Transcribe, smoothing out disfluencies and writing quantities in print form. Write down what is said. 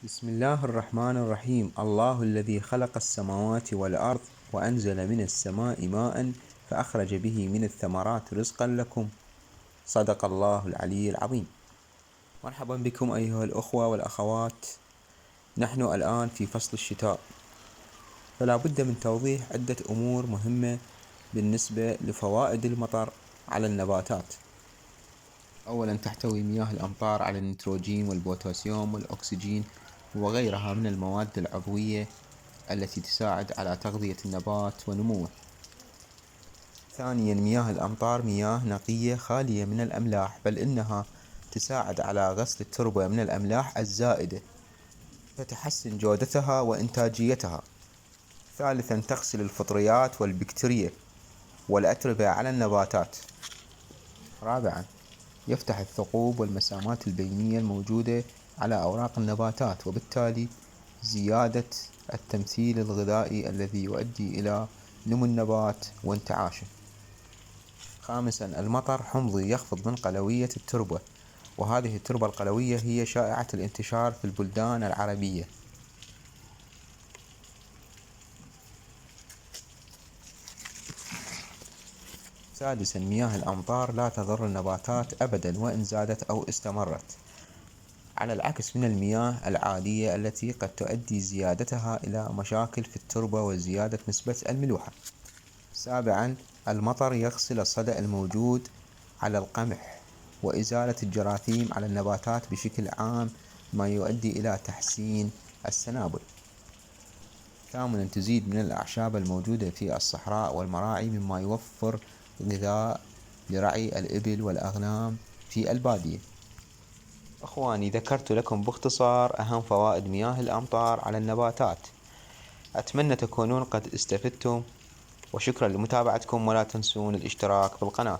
بسم الله الرحمن الرحيم. الله الذي خلق السماوات والأرض وأنزل من السماء ماء فأخرج به من الثمرات رزقا لكم. صدق الله العلي العظيم. مرحبا بكم أيها الأخوة والأخوات. نحن الآن في فصل الشتاء، فلا بد من توضيح عدة أمور مهمة بالنسبة لفوائد المطر على النباتات. أولا، تحتوي مياه الأمطار على النيتروجين والبوتاسيوم والأكسجين وغيرها من المواد العضوية التي تساعد على تغذية النبات ونموه. ثانيا، مياه الأمطار مياه نقية خالية من الأملاح، بل إنها تساعد على غسل التربة من الأملاح الزائدة فتحسن جودتها وإنتاجيتها. ثالثا، تغسل الفطريات والبكتيريا والأتربة على النباتات. رابعا، يفتح الثقوب والمسامات البينية الموجودة على أوراق النباتات، وبالتالي زيادة التمثيل الغذائي الذي يؤدي إلى نمو النبات وانتعاشه. خامسا، المطر حمضي يخفض من قلوية التربة، وهذه التربة القلوية هي شائعة الانتشار في البلدان العربية. سادسا، مياه الأمطار لا تضر النباتات أبدا وإن زادت أو استمرت، على العكس من المياه العادية التي قد تؤدي زيادتها إلى مشاكل في التربة وزيادة نسبة الملوحة. سابعا، المطر يغسل الصدأ الموجود على القمح وإزالة الجراثيم على النباتات بشكل عام، ما يؤدي إلى تحسين السنابل. ثامنا، تزيد من الأعشاب الموجودة في الصحراء والمراعي، مما يوفر غذاء لرعي الإبل والأغنام في البادية. أخواني، ذكرت لكم باختصار أهم فوائد مياه الأمطار على النباتات. أتمنى تكونون قد استفدتم، وشكرا لمتابعتكم، ولا تنسون الاشتراك بالقناة.